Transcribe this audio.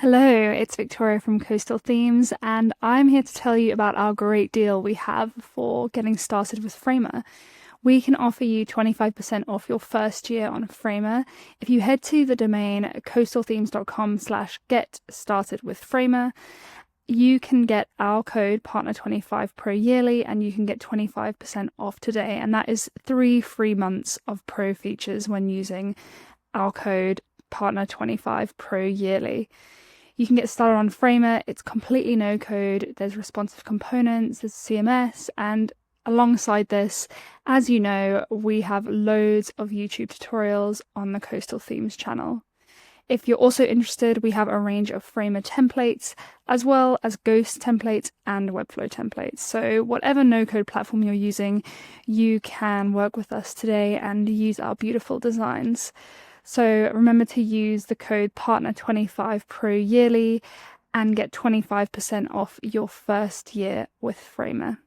Hello, it's Victoria from Coastal Themes, and I'm here to tell you about our great deal we have for getting started with Framer. We can offer you 25% off your first year on Framer if you head to the domain coastalthemes.com/get started with Framer. You can get our code partner25 pro yearly and you can get 25% off today, and that is 3 free months of pro features when using our code partner25 pro yearly. You can get started on Framer. It's completely no code. There's responsive components, there's CMS, and alongside this, as you know, we have loads of YouTube tutorials on the Coastal Themes channel. If you're also interested, we have a range of Framer templates, as well as Ghost templates and Webflow templates. So whatever no-code platform you're using, you can work with us today and use our beautiful designs. So remember to use the code partner25 pro yearly and get 25% off your first year with Framer.